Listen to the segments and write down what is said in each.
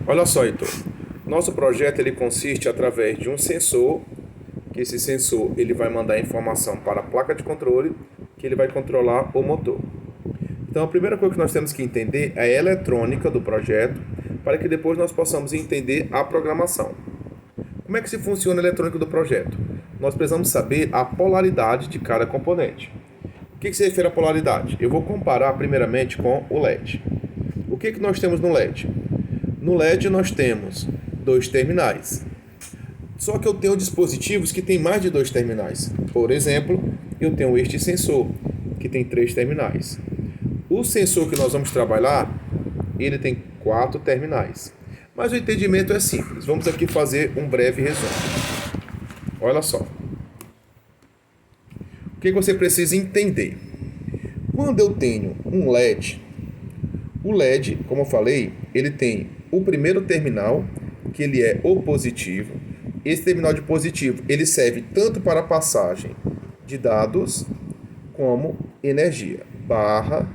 Olha só, Heitor. Nosso projeto ele consiste através de um sensor, que esse sensor ele vai mandar informação para a placa de controle, que ele vai controlar o motor. Então a primeira coisa que nós temos que entender é a eletrônica do projeto, para que depois nós possamos entender a programação. Como é que se funciona a eletrônica do projeto? Nós precisamos saber a polaridade de cada componente. O que se refere à polaridade? Eu vou comparar primeiramente com o LED. O que nós temos no LED? No LED nós temos 2 terminais. Só que eu tenho dispositivos que têm mais de 2 terminais. Por exemplo, eu tenho este sensor, que tem 3 terminais. O sensor que nós vamos trabalhar, ele tem 4 terminais. Mas o entendimento é simples. Vamos aqui fazer um breve resumo. Olha só. O que você precisa entender? Quando eu tenho um LED, o LED, como eu falei, ele tem o primeiro terminal, que ele é o positivo. Esse terminal de positivo, ele serve tanto para a passagem de dados como energia, barra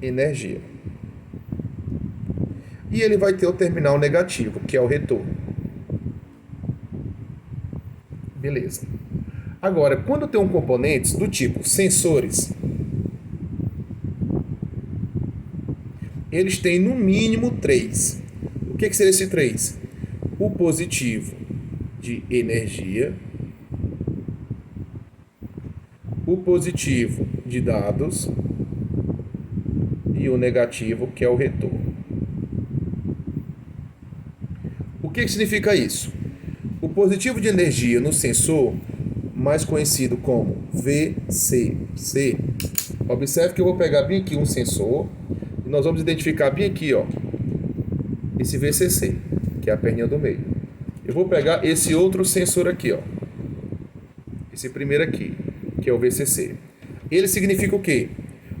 energia. E ele vai ter o terminal negativo, que é o retorno. Beleza. Agora, quando eu tenho componentes do tipo sensores, eles têm no mínimo 3. O que seria esse 3? O positivo de energia, o positivo de dados e o negativo, que é o retorno. O que significa isso? O positivo de energia no sensor, mais conhecido como VCC, observe que eu vou pegar bem aqui um sensor e nós vamos identificar bem aqui, ó, esse VCC, que é a perninha do meio. Eu vou pegar esse outro sensor aqui, ó, esse primeiro aqui, que é o VCC. Ele significa o quê?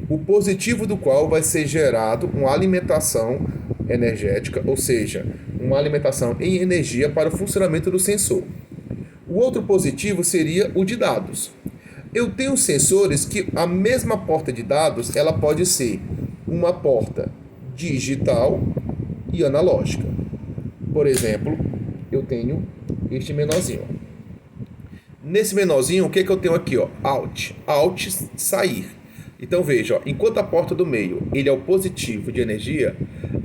O positivo do qual vai ser gerado uma alimentação energética, ou seja, uma alimentação em energia para o funcionamento do sensor. O outro positivo seria o de dados. Eu tenho sensores que a mesma porta de dados, ela pode ser uma porta digital e analógica. Por exemplo, eu tenho este menorzinho. Nesse menorzinho, o que eu tenho aqui? Ó? Out. Out, sair. Então veja, ó, enquanto a porta do meio ele é o positivo de energia,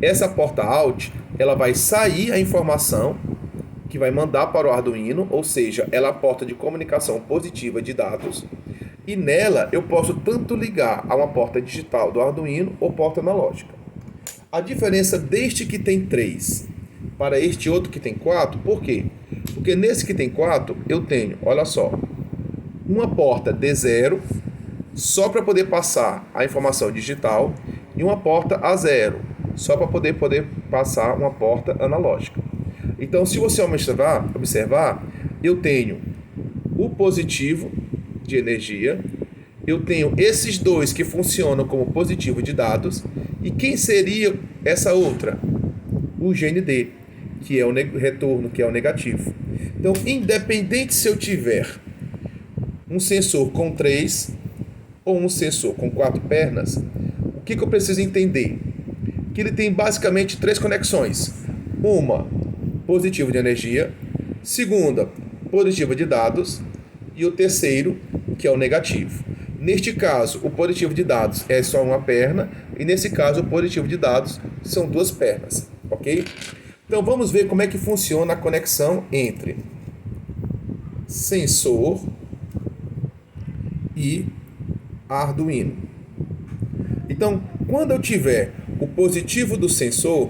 essa porta out ela vai sair a informação que vai mandar para o Arduino, ou seja, ela é a porta de comunicação positiva de dados, e nela eu posso tanto ligar a uma porta digital do Arduino ou porta analógica. A diferença deste que tem 3 para este outro que tem 4, por quê? Porque nesse que tem 4 eu tenho, olha só, uma porta D0 só para poder passar a informação digital e uma porta A0 só para poder passar uma porta analógica. Então, se você observar, eu tenho o positivo de energia, eu tenho esses dois que funcionam como positivo de dados, e quem seria essa outra? O GND, que é o retorno, que é o negativo. Então, independente se eu tiver um sensor com 3 ou um sensor com 4 pernas, o que eu preciso entender? Que ele tem basicamente 3 conexões. Uma, positivo de energia. Segunda, positivo de dados. E o terceiro, que é o negativo. Neste caso, o positivo de dados é só uma perna. E nesse caso, o positivo de dados são 2 pernas. Ok? Então vamos ver como é que funciona a conexão entre sensor e Arduino. Então, quando eu tiver o positivo do sensor,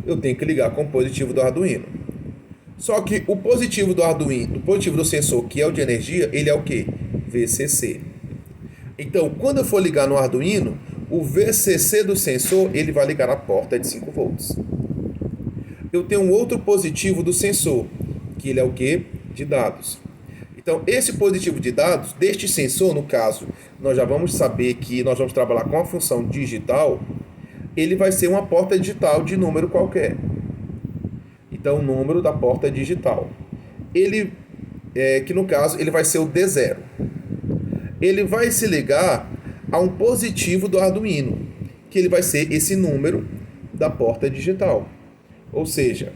eu tenho que ligar com o positivo do Arduino. Só que o positivo do Arduino, o positivo do sensor, que é o de energia, ele é o quê? VCC. Então, quando eu for ligar no Arduino, o VCC do sensor, ele vai ligar na porta de 5 volts. Eu tenho um outro positivo do sensor, que ele é o quê? De dados. Então, esse positivo de dados, deste sensor, no caso, nós já vamos saber que nós vamos trabalhar com a função digital, ele vai ser uma porta digital de número qualquer. Então, o número da porta digital. Ele, que no caso, ele vai ser o D0. Ele vai se ligar a um positivo do Arduino, que ele vai ser esse número da porta digital. Ou seja,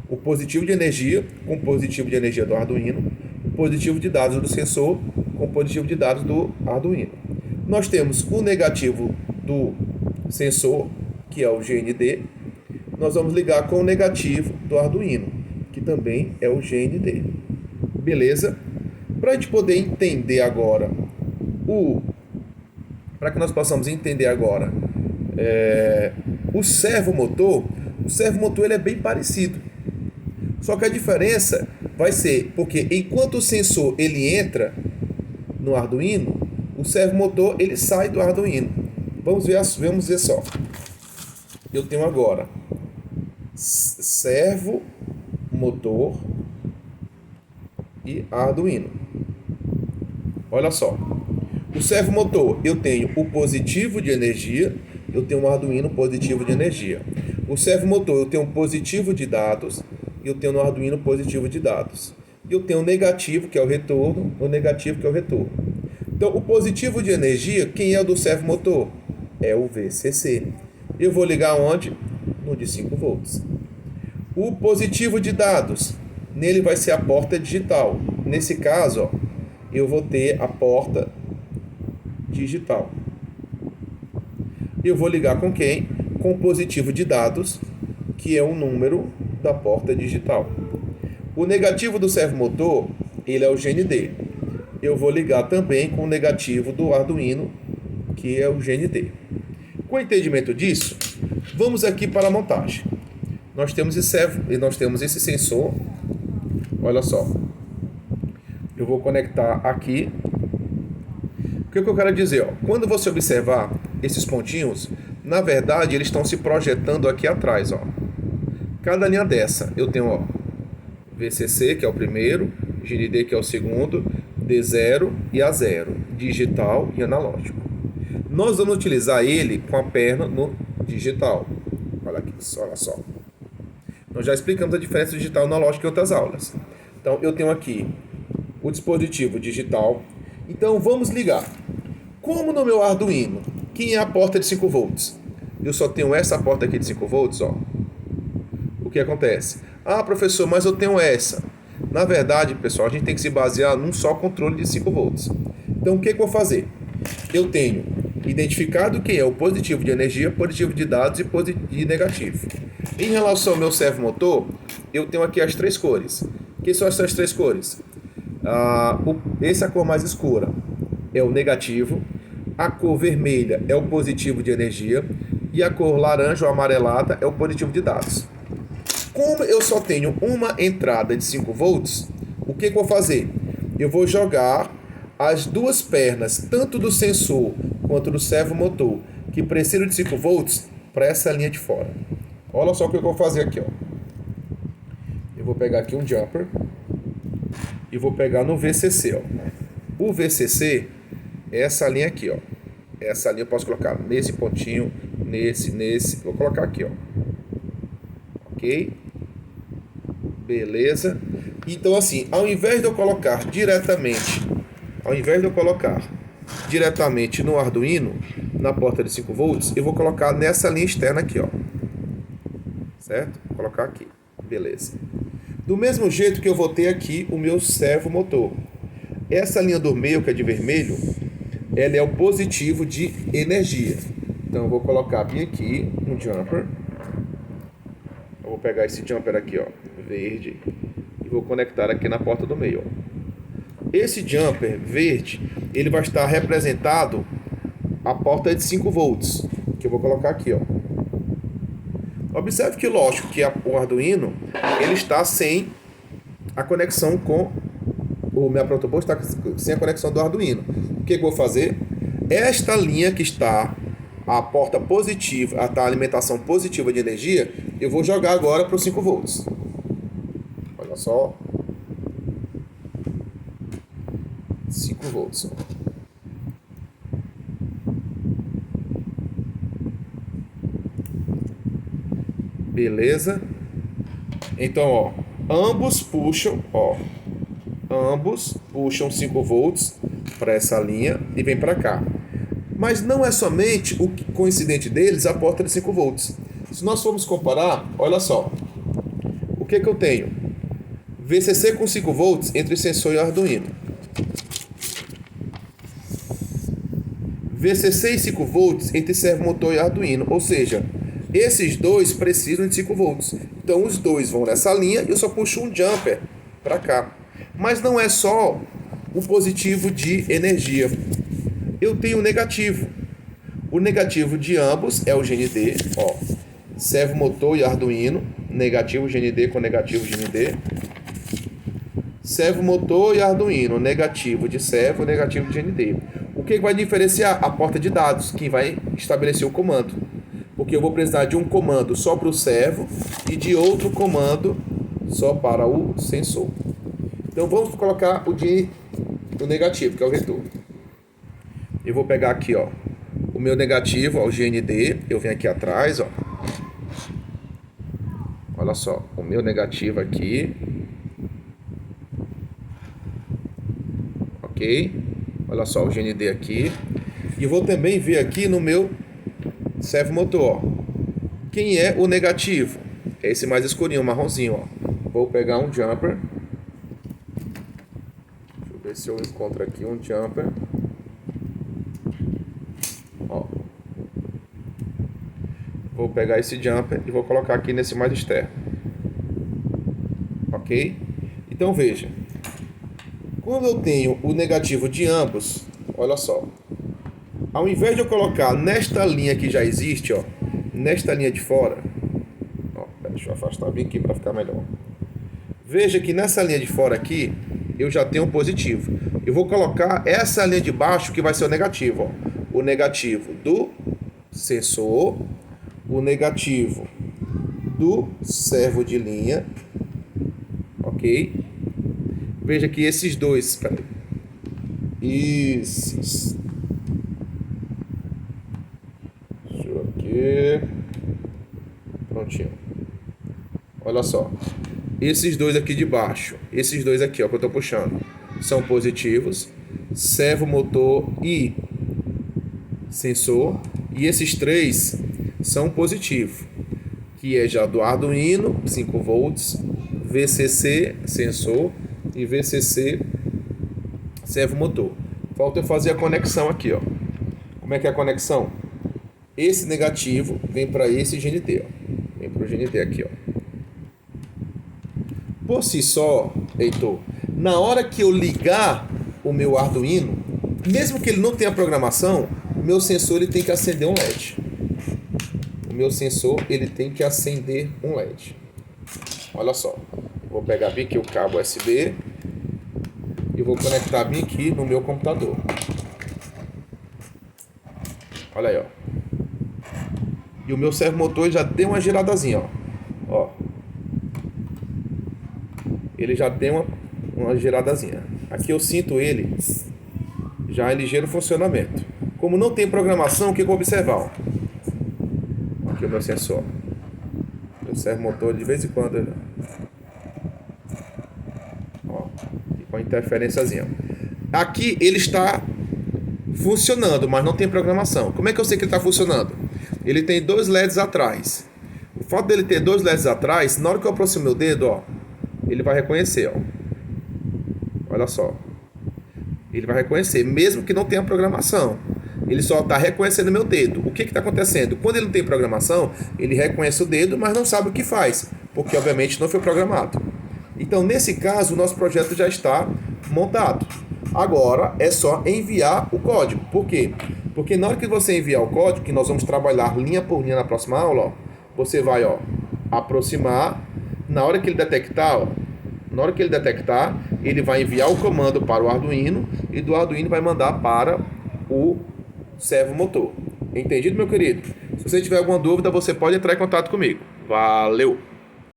o positivo de energia com o positivo de energia do Arduino, o positivo de dados do sensor com o positivo de dados do Arduino. Nós temos o negativo do sensor, que é o GND. Nós vamos ligar com o negativo do Arduino, que também é o GND. Beleza? Para a gente poder entender agora para que nós possamos entender agora o servomotor ele é bem parecido. Só que a diferença vai ser porque enquanto o sensor ele entra no Arduino, o servomotor ele sai do Arduino. Vamos ver só. Eu tenho agora servomotor e Arduino. Olha só. O servomotor, eu tenho o positivo de energia, eu tenho um Arduino positivo de energia. O servomotor, eu tenho um positivo de dados, eu tenho no Arduino positivo de dados. E eu tenho o negativo, que é o retorno, o negativo, que é o retorno. Então, o positivo de energia, quem é o do servomotor? É o VCC. Eu vou ligar onde? No de 5 volts. O positivo de dados, nele vai ser a porta digital. Nesse caso, eu vou ter a porta digital. Eu vou ligar com quem? Com o positivo de dados, que é o número da porta digital. O negativo do servomotor, ele é o GND. Eu vou ligar também com o negativo do Arduino, que é o GND. Com o entendimento disso, vamos aqui para a montagem. Nós temos esse sensor. Olha só. Eu vou conectar aqui. O que eu quero dizer? Quando você observar esses pontinhos, na verdade eles estão se projetando aqui atrás. Cada linha dessa eu tenho VCC, que é o primeiro, GND, que é o segundo, D0 e A0, digital e analógico. Nós vamos utilizar ele com a perna no digital. Olha só. Nós já explicamos a diferença digital e analógico em outras aulas. Então eu tenho aqui o dispositivo digital. Então vamos ligar. Como no meu Arduino, quem é a porta de 5 volts? Eu só tenho essa porta aqui de 5 volts, O que acontece? Ah, professor, mas eu tenho essa. Na verdade, pessoal, a gente tem que se basear num só controle de 5 volts. Então o que eu vou fazer? Eu tenho identificado quem é o positivo de energia, positivo de dados e negativo. Em relação ao meu servomotor, eu tenho aqui as 3 cores. Que são essas 3 cores? Essa é a cor mais escura, é o negativo. A cor vermelha é o positivo de energia. E a cor laranja ou amarelada é o positivo de dados. Como eu só tenho uma entrada de 5 volts, o que eu vou fazer? Eu vou jogar as duas pernas, tanto do sensor quanto do servomotor, que precisam de 5 volts, para essa linha de fora. Olha só o que eu vou fazer aqui. Eu vou pegar aqui um jumper e vou pegar no VCC. O VCC é essa linha aqui. Essa linha eu posso colocar nesse pontinho, nesse. Vou colocar aqui. Ok? Beleza? Então assim, ao invés de eu colocar diretamente no Arduino, na porta de 5 volts, eu vou colocar nessa linha externa aqui, certo? Vou colocar aqui. Beleza. Do mesmo jeito que eu vou ter aqui o meu servomotor. Essa linha do meio, que é de vermelho, ela é o positivo de energia. Então eu vou colocar bem aqui um jumper. Eu vou pegar esse jumper aqui, verde, e vou conectar aqui na porta do meio. Esse jumper verde, ele vai estar representado a porta de 5 volts, que eu vou colocar aqui, Observe que, lógico, que o Arduino, ele está sem a conexão com o meu protoboard, está sem a conexão do Arduino. O que eu vou fazer? Esta linha que está a porta positiva, a alimentação positiva de energia, eu vou jogar agora para os 5 volts. Olha só. 5 volts. Beleza? Então, ambos puxam 5 volts para essa linha e vem para cá. Mas não é somente o coincidente deles a porta de 5 volts. Se nós formos comparar, olha só. que eu tenho? VCC com 5 volts entre sensor e Arduino. VCC e 5 volts entre servomotor e Arduino. Ou seja, esses dois precisam de 5 volts. Então os dois vão nessa linha e eu só puxo um jumper para cá. Mas não é só o positivo de energia. Eu tenho o negativo. O negativo de ambos é o GND. Ó, servomotor e Arduino. Negativo GND com negativo GND. Servomotor e Arduino. Negativo de servo, negativo de GND. O que vai diferenciar? A porta de dados, que vai estabelecer o comando. Porque eu vou precisar de um comando só para o servo e de outro comando só para o sensor. Então vamos colocar o negativo, que é o retorno. Eu vou pegar aqui, ó, o meu negativo, ó, o GND. Eu venho aqui atrás, ó. Olha só, o meu negativo aqui. Ok? Olha só o GND aqui. E vou também ver aqui no meu servomotor, ó. Quem é o negativo? É esse mais escurinho, o marronzinho, ó. Vou pegar um jumper. Deixa eu ver se eu encontro aqui um jumper. Ó. Vou pegar esse jumper e vou colocar aqui nesse mais externo. Ok? Então veja. Quando eu tenho o negativo de ambos, olha só. Ao invés de eu colocar nesta linha que já existe, ó, nesta linha de fora, ó, deixa eu afastar bem aqui para ficar melhor. Veja que nessa linha de fora aqui, eu já tenho um positivo. Eu vou colocar essa linha de baixo que vai ser o negativo, ó. O negativo do sensor, o negativo do servo de linha, ok? Veja que esses dois, esses, deixa eu aqui, prontinho. Olha só, esses dois aqui de baixo, esses dois aqui, ó, que eu tô puxando, são positivos, servomotor e sensor, e esses três são positivos, que é já do Arduino, 5 volts, VCC, sensor, e VCC, servomotor. Falta eu fazer a conexão aqui, ó. Como é que é a conexão? Esse negativo vem para esse GND, ó. Vem para o GND aqui, ó. Por si só, Heitor, na hora que eu ligar o meu Arduino, mesmo que ele não tenha programação, o meu sensor ele tem que acender um LED. O meu sensor ele tem que acender um LED. Olha só. Vou pegar bem aqui o cabo USB e vou conectar bem aqui no meu computador. Olha aí, ó. E o meu servomotor já deu uma giradazinha, ó. Ele já tem uma giradazinha. Aqui eu sinto ele já em ligeiro funcionamento. Como não tem programação, o que eu vou observar? Ó? Aqui o meu sensor. O servomotor de vez em quando... com a interferênciazinha. Aqui ele está funcionando, mas não tem programação. Como é que eu sei que ele está funcionando? Ele tem 2 LEDs atrás. O fato dele ter 2 LEDs atrás, na hora que eu aproximo meu dedo, ó, ele vai reconhecer, ó. Olha só. Ele vai reconhecer, mesmo que não tenha programação. Ele só está reconhecendo meu dedo. O que está acontecendo? Quando ele não tem programação, ele reconhece o dedo, mas não sabe o que faz, porque obviamente não foi programado. Então, nesse caso, o nosso projeto já está montado. Agora, é só enviar o código. Por quê? Porque na hora que você enviar o código, que nós vamos trabalhar linha por linha na próxima aula, ó, você vai, ó, aproximar. Na hora que ele detectar, ó, ele vai enviar o comando para o Arduino e do Arduino vai mandar para o servomotor. Entendido, meu querido? Se você tiver alguma dúvida, você pode entrar em contato comigo. Valeu!